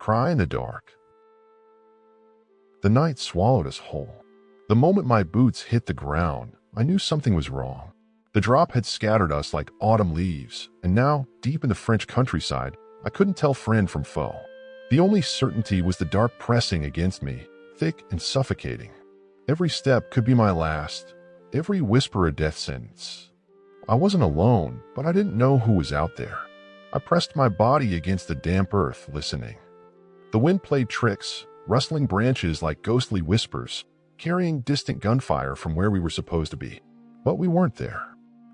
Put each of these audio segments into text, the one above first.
Cry in the dark. The night swallowed us whole. The moment my boots hit the ground, I knew something was wrong. The drop had scattered us like autumn leaves, and now, deep in the French countryside, I couldn't tell friend from foe. The only certainty was the dark pressing against me, thick and suffocating. Every step could be my last, every whisper a death sentence. I wasn't alone, but I didn't know who was out there. I pressed my body against the damp earth, listening. The wind played tricks, rustling branches like ghostly whispers, carrying distant gunfire from where we were supposed to be. But we weren't there.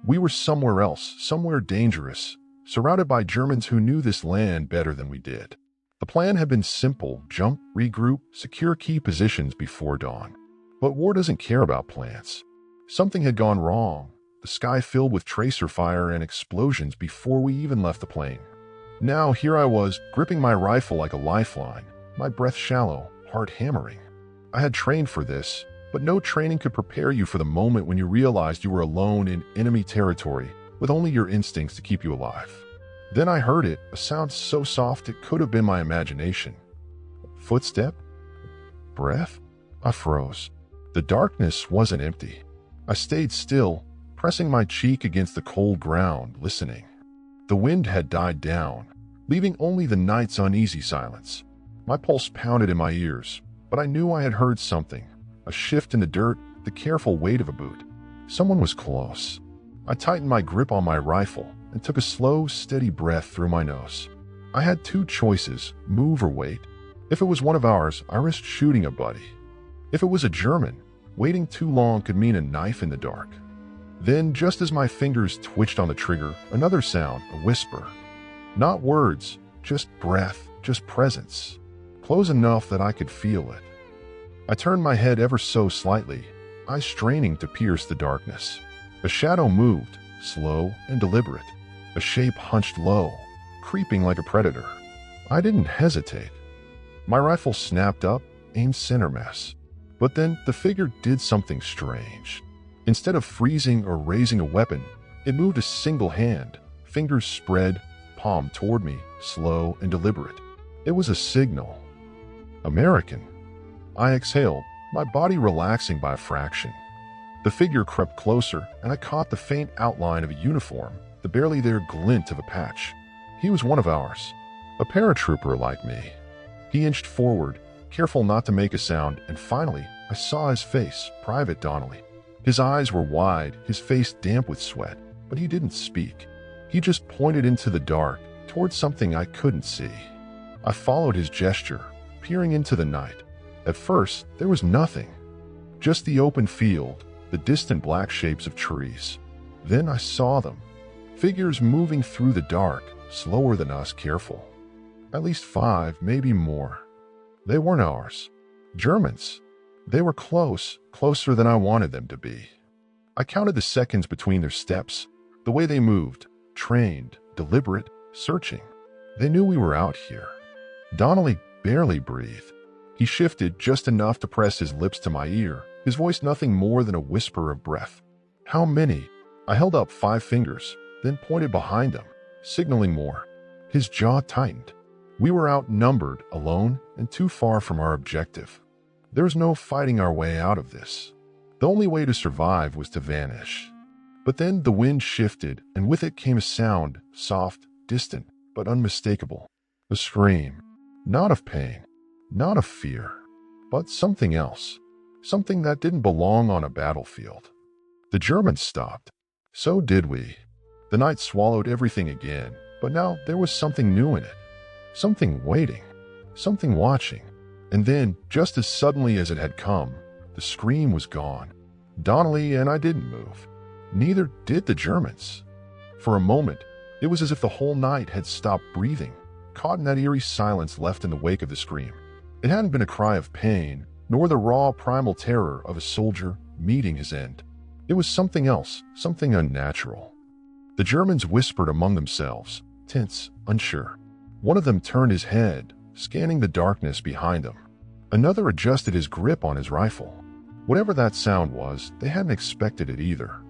We were somewhere else, somewhere dangerous, surrounded by Germans who knew this land better than we did. The plan had been simple: jump, regroup, secure key positions before dawn. But war doesn't care about plans. Something had gone wrong. The sky filled with tracer fire and explosions before we even left the plane. Now here I was, gripping my rifle like a lifeline, my breath shallow, heart hammering. I had trained for this, but no training could prepare you for the moment when you realized you were alone in enemy territory, with only your instincts to keep you alive. Then I heard it, a sound so soft it could have been my imagination. Footstep? Breath? I froze. The darkness wasn't empty. I stayed still, pressing my cheek against the cold ground, listening. The wind had died down, leaving only the night's uneasy silence. My pulse pounded in my ears, but I knew I had heard something. A shift in the dirt, the careful weight of a boot. Someone was close. I tightened my grip on my rifle and took a slow, steady breath through my nose. I had two choices: move or wait. If it was one of ours, I risked shooting a buddy. If it was a German, waiting too long could mean a knife in the dark. Then, just as my fingers twitched on the trigger, another sound, a whisper. Not words, just breath, just presence. Close enough that I could feel it. I turned my head ever so slightly, eyes straining to pierce the darkness. A shadow moved, slow and deliberate. A shape hunched low, creeping like a predator. I didn't hesitate. My rifle snapped up, aimed center mass. But then the figure did something strange. Instead of freezing or raising a weapon, it moved a single hand, fingers spread, palm toward me, slow and deliberate. It was a signal. American. I exhaled, my body relaxing by a fraction. The figure crept closer, and I caught the faint outline of a uniform, the barely there glint of a patch. He was one of ours, a paratrooper like me. He inched forward, careful not to make a sound, and finally, I saw his face, Private Donnelly. His eyes were wide, his face damp with sweat, but he didn't speak. He just pointed into the dark, towards something I couldn't see. I followed his gesture, peering into the night. At first, there was nothing. Just the open field, the distant black shapes of trees. Then I saw them. Figures moving through the dark, slower than us, careful. At least 5, maybe more. They weren't ours. Germans. They were close, closer than I wanted them to be. I counted the seconds between their steps, the way they moved, trained, deliberate, searching. They knew we were out here. Donnelly barely breathed. He shifted just enough to press his lips to my ear, his voice nothing more than a whisper of breath. How many? I held up 5 fingers, then pointed behind him, signaling more. His jaw tightened. We were outnumbered, alone, and too far from our objective. There was no fighting our way out of this. The only way to survive was to vanish. But then the wind shifted, and with it came a sound, soft, distant, but unmistakable. A scream. Not of pain. Not of fear, but something else, something that didn't belong on a battlefield. The Germans stopped. So did we. The night swallowed everything again, but now there was something new in it. Something waiting, something watching. And then, just as suddenly as it had come, the scream was gone. Donnelly and I didn't move. Neither did the Germans. For a moment, it was as if the whole night had stopped breathing, caught in that eerie silence left in the wake of the scream. It hadn't been a cry of pain, nor the raw primal terror of a soldier meeting his end. It was something else, something unnatural. The Germans whispered among themselves, tense, unsure. One of them turned his head, scanning the darkness behind him. Another adjusted his grip on his rifle. Whatever that sound was, they hadn't expected it either.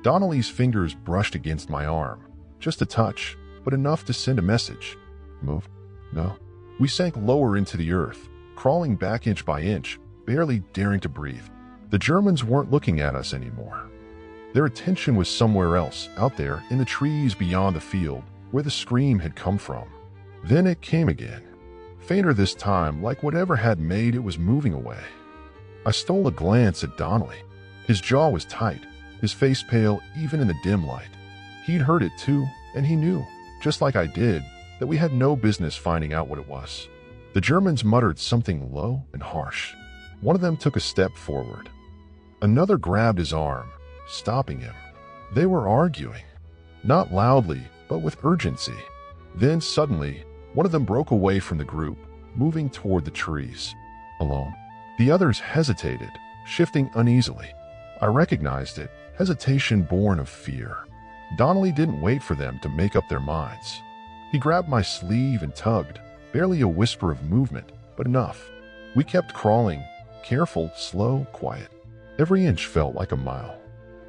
Donnelly's fingers brushed against my arm. Just a touch, but enough to send a message. Move? No. We sank lower into the earth, crawling back inch by inch, barely daring to breathe. The Germans weren't looking at us anymore. Their attention was somewhere else, out there in the trees beyond the field, where the scream had come from. Then it came again. Fainter this time, like whatever had made it was moving away. I stole a glance at Donnelly. His jaw was tight, his face pale even in the dim light. He'd heard it too, and he knew, just like I did, that we had no business finding out what it was. The Germans muttered something low and harsh. One of them took a step forward. Another grabbed his arm, stopping him. They were arguing, not loudly, but with urgency. Then suddenly, one of them broke away from the group, moving toward the trees. Alone. The others hesitated, shifting uneasily. I recognized it, hesitation born of fear. Donnelly didn't wait for them to make up their minds. He grabbed my sleeve and tugged, barely a whisper of movement, but enough. We kept crawling, careful, slow, quiet. Every inch felt like a mile.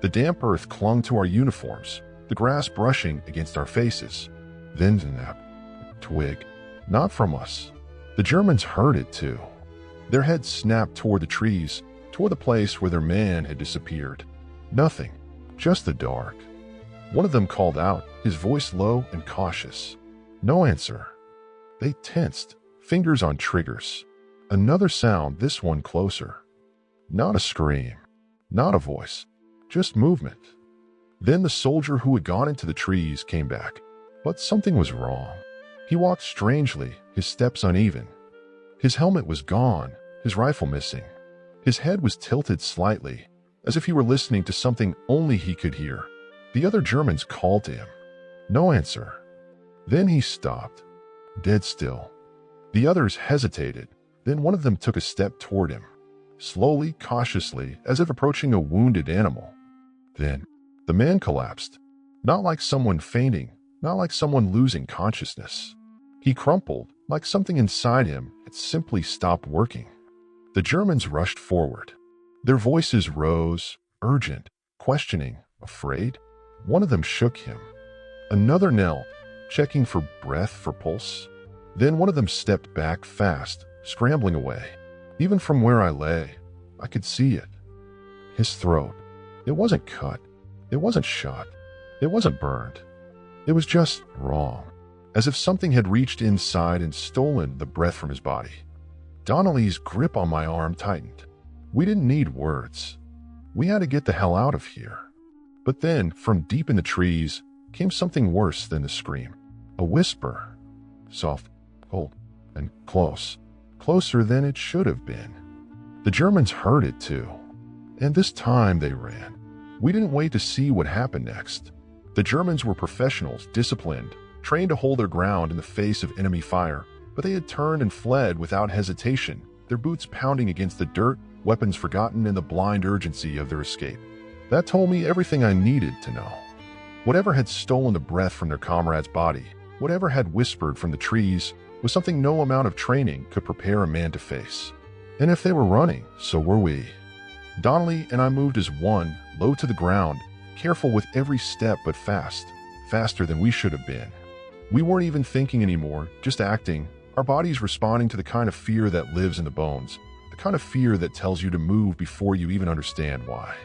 The damp earth clung to our uniforms, the grass brushing against our faces. Then snap, twig, not from us. The Germans heard it too. Their heads snapped toward the trees, toward the place where their man had disappeared. Nothing, just the dark. One of them called out, his voice low and cautious. No answer. They tensed, fingers on triggers. Another sound, this one closer. Not a scream, not a voice, just movement. Then the soldier who had gone into the trees came back. But something was wrong. He walked strangely, his steps uneven. His helmet was gone, his rifle missing. His head was tilted slightly, as if he were listening to something only he could hear. The other Germans called to him. No answer. Then he stopped, dead still. The others hesitated. Then one of them took a step toward him, slowly, cautiously, as if approaching a wounded animal. Then the man collapsed, not like someone fainting, not like someone losing consciousness. He crumpled, like something inside him had simply stopped working. The Germans rushed forward. Their voices rose, urgent, questioning, afraid. One of them shook him. Another knelt, checking for breath, for pulse. Then one of them stepped back fast, scrambling away. Even from where I lay, I could see it. His throat. It wasn't cut. It wasn't shot. It wasn't burned. It was just wrong, as if something had reached inside and stolen the breath from his body. Donnelly's grip on my arm tightened. We didn't need words. We had to get the hell out of here. But then, from deep in the trees, came something worse than the scream. A whisper. Soft, cold, and close. Closer than it should have been. The Germans heard it too. And this time they ran. We didn't wait to see what happened next. The Germans were professionals, disciplined, trained to hold their ground in the face of enemy fire, but they had turned and fled without hesitation, their boots pounding against the dirt, weapons forgotten in the blind urgency of their escape. That told me everything I needed to know. Whatever had stolen the breath from their comrade's body, whatever had whispered from the trees, was something no amount of training could prepare a man to face. And if they were running, so were we. Donnelly and I moved as one, low to the ground, careful with every step but fast, faster than we should have been. We weren't even thinking anymore, just acting, our bodies responding to the kind of fear that lives in the bones, the kind of fear that tells you to move before you even understand why.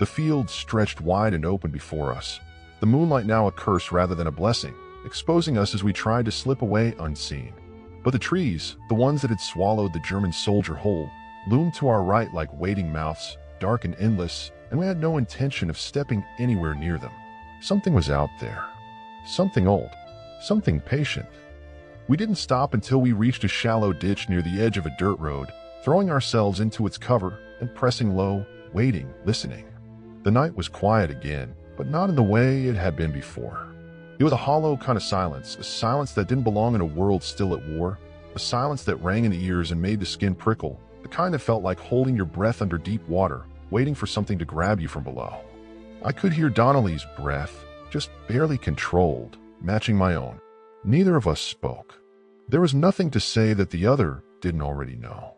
The field stretched wide and open before us, the moonlight now a curse rather than a blessing, exposing us as we tried to slip away unseen. But the trees, the ones that had swallowed the German soldier whole, loomed to our right like waiting mouths, dark and endless, and we had no intention of stepping anywhere near them. Something was out there. Something old. Something patient. We didn't stop until we reached a shallow ditch near the edge of a dirt road, throwing ourselves into its cover and pressing low, waiting, listening. The night was quiet again, but not in the way it had been before. It was a hollow kind of silence, a silence that didn't belong in a world still at war, a silence that rang in the ears and made the skin prickle, the kind that felt like holding your breath under deep water, waiting for something to grab you from below. I could hear Donnelly's breath, just barely controlled, matching my own. Neither of us spoke. There was nothing to say that the other didn't already know.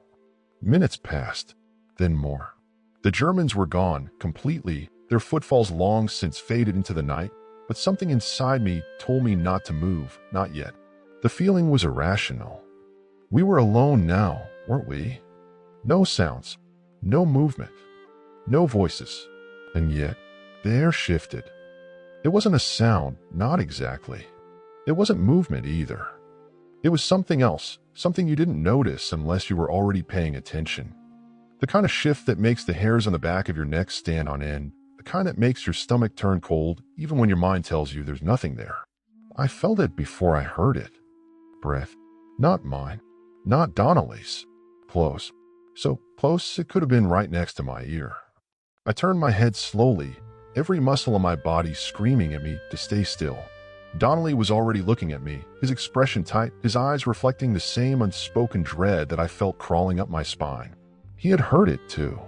Minutes passed, then more. The Germans were gone, completely, their footfalls long since faded into the night, but something inside me told me not to move, not yet. The feeling was irrational. We were alone now, weren't we? No sounds, no movement, no voices. And yet, the air shifted. It wasn't a sound, not exactly. It wasn't movement either. It was something else, something you didn't notice unless you were already paying attention. The kind of shift that makes the hairs on the back of your neck stand on end, the kind that makes your stomach turn cold even when your mind tells you there's nothing there. I felt it before I heard it. Breath. Not mine. Not Donnelly's. Close. So close it could have been right next to my ear. I turned my head slowly, every muscle in my body screaming at me to stay still. Donnelly was already looking at me, his expression tight, his eyes reflecting the same unspoken dread that I felt crawling up my spine. He had heard it too.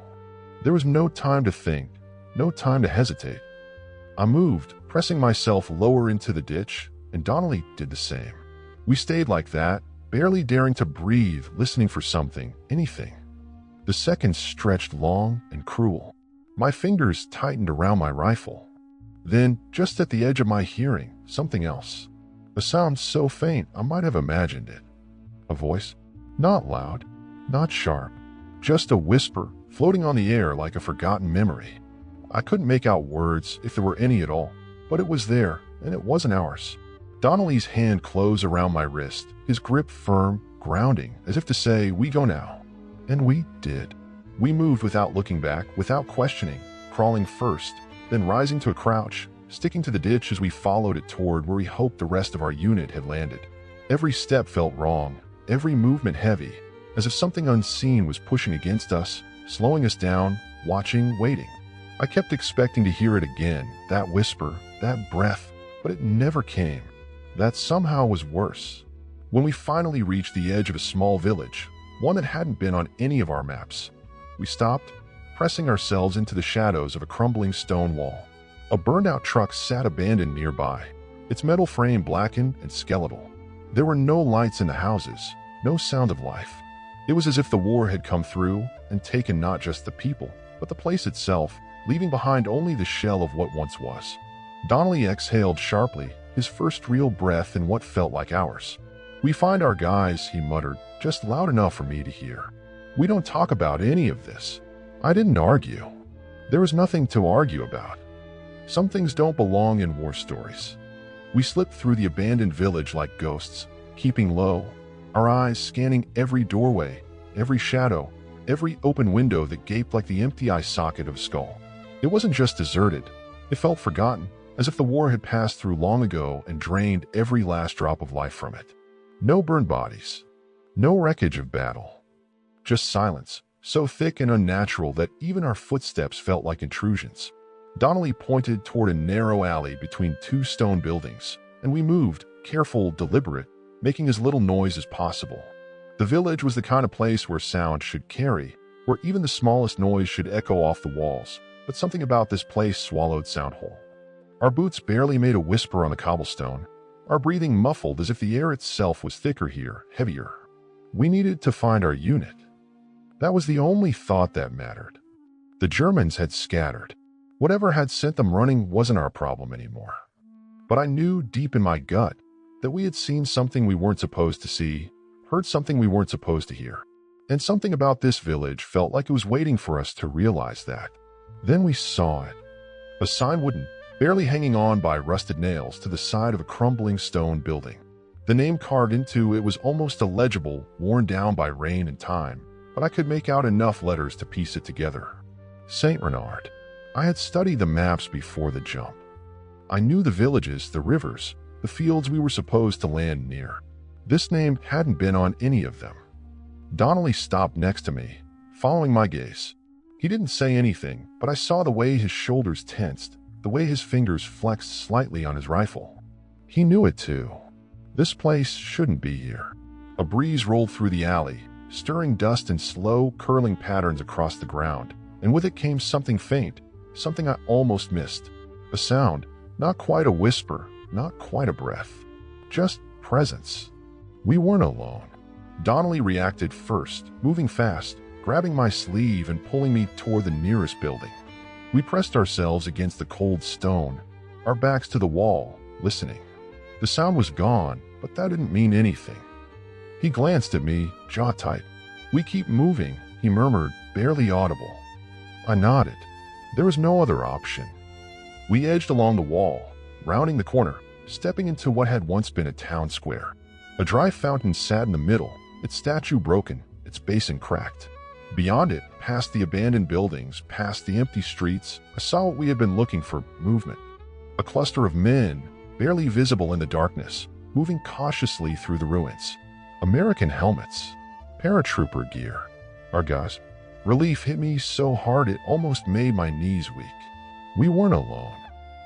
There was no time to think, no time to hesitate. I moved, pressing myself lower into the ditch, and Donnelly did the same. We stayed like that, barely daring to breathe, listening for something, anything. The seconds stretched long and cruel. My fingers tightened around my rifle. Then, just at the edge of my hearing, something else. A sound so faint I might have imagined it. A voice? Not loud, not sharp. Just a whisper, floating on the air like a forgotten memory. I couldn't make out words, if there were any at all, but it was there, and it wasn't ours. Donnelly's hand closed around my wrist, his grip firm, grounding, as if to say, we go now. And we did. We moved without looking back, without questioning, crawling first, then rising to a crouch, sticking to the ditch as we followed it toward where we hoped the rest of our unit had landed. Every step felt wrong, every movement heavy, as if something unseen was pushing against us, slowing us down, watching, waiting. I kept expecting to hear it again, that whisper, that breath, but it never came. That somehow was worse. When we finally reached the edge of a small village, one that hadn't been on any of our maps, we stopped, pressing ourselves into the shadows of a crumbling stone wall. A burned-out truck sat abandoned nearby, its metal frame blackened and skeletal. There were no lights in the houses, no sound of life. It was as if the war had come through and taken not just the people, but the place itself, leaving behind only the shell of what once was. Donnelly exhaled sharply, his first real breath in what felt like hours. "We find our guys," he muttered, just loud enough for me to hear. "We don't talk about any of this." I didn't argue. There was nothing to argue about. Some things don't belong in war stories. We slipped through the abandoned village like ghosts, keeping low, our eyes scanning every doorway, every shadow, every open window that gaped like the empty eye socket of a skull. It wasn't just deserted. It felt forgotten, as if the war had passed through long ago and drained every last drop of life from it. No burned bodies. No wreckage of battle. Just silence, so thick and unnatural that even our footsteps felt like intrusions. Donnelly pointed toward a narrow alley between two stone buildings, and we moved, careful, deliberate, making as little noise as possible. The village was the kind of place where sound should carry, where even the smallest noise should echo off the walls, but something about this place swallowed sound whole. Our boots barely made a whisper on the cobblestone, our breathing muffled as if the air itself was thicker here, heavier. We needed to find our unit. That was the only thought that mattered. The Germans had scattered. Whatever had sent them running wasn't our problem anymore. But I knew deep in my gut that we had seen something we weren't supposed to see, heard something we weren't supposed to hear. And something about this village felt like it was waiting for us to realize that. Then we saw it. A sign wooden, barely hanging on by rusted nails to the side of a crumbling stone building. The name carved into it was almost illegible, worn down by rain and time, but I could make out enough letters to piece it together. St. Renard. I had studied the maps before the jump. I knew the villages, the rivers, the fields we were supposed to land near. This name hadn't been on any of them. Donnelly stopped next to me, following my gaze. He didn't say anything, but I saw the way his shoulders tensed, the way his fingers flexed slightly on his rifle. He knew it too. This place shouldn't be here. A breeze rolled through the alley, stirring dust in slow, curling patterns across the ground, and with it came something faint, something I almost missed. A sound, not quite a whisper, not quite a breath. Just presence. We weren't alone. Donnelly reacted first, moving fast, grabbing my sleeve and pulling me toward the nearest building. We pressed ourselves against the cold stone, our backs to the wall, listening. The sound was gone, but that didn't mean anything. He glanced at me, jaw tight. "We keep moving," he murmured, barely audible. I nodded. There was no other option. We edged along the wall, rounding the corner, stepping into what had once been a town square. A dry fountain sat in the middle, its statue broken, its basin cracked. Beyond it, past the abandoned buildings, past the empty streets, I saw what we had been looking for: movement. A cluster of men, barely visible in the darkness, moving cautiously through the ruins. American helmets. Paratrooper gear. Our guys. Relief hit me so hard it almost made my knees weak. We weren't alone.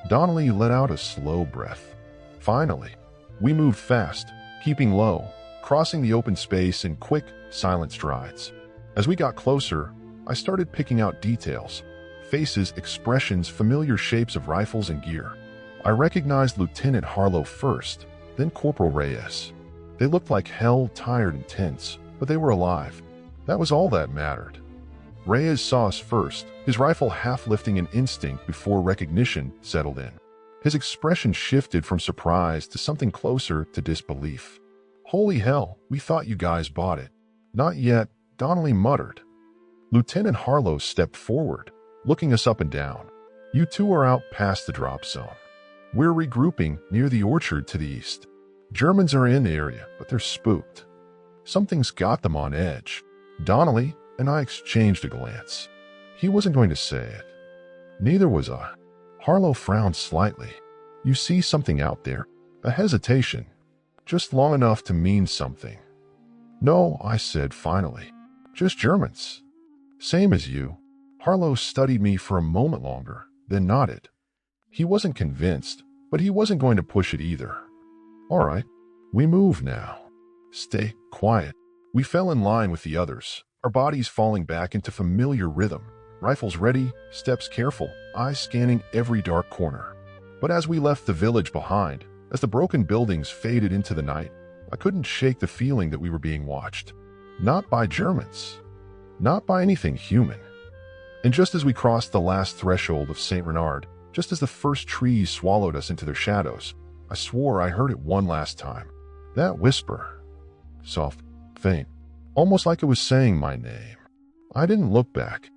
Donnelly let out a slow breath. Finally, we moved fast, keeping low, crossing the open space in quick, silent strides. As we got closer, I started picking out details: faces, expressions, familiar shapes of rifles and gear. I recognized Lieutenant Harlow first, then Corporal Reyes. They looked like hell, tired and tense, but they were alive. That was all that mattered. Reyes saw us first, his rifle half lifting in instinct before recognition settled in. His expression shifted from surprise to something closer to disbelief. "Holy hell, we thought you guys bought it." "Not yet," Donnelly muttered. Lieutenant Harlow stepped forward, looking us up and down. "You two are out past the drop zone. We're regrouping near the orchard to the east. Germans are in the area, but they're spooked. Something's got them on edge." Donnelly and I exchanged a glance. He wasn't going to say it. Neither was I. Harlow frowned slightly. "You see something out there?" A hesitation, just long enough to mean something. "No," I said finally. "Just Germans. Same as you." Harlow studied me for a moment longer, then nodded. He wasn't convinced, but he wasn't going to push it either. "All right, we move now. Stay quiet." We fell in line with the others, our bodies falling back into familiar rhythm, rifles ready, steps careful, eyes scanning every dark corner. But as we left the village behind, as the broken buildings faded into the night, I couldn't shake the feeling that we were being watched. Not by Germans. Not by anything human. And just as we crossed the last threshold of St. Renard, just as the first trees swallowed us into their shadows, I swore I heard it one last time. That whisper. Soft, faint, almost like it was saying my name. I didn't look back.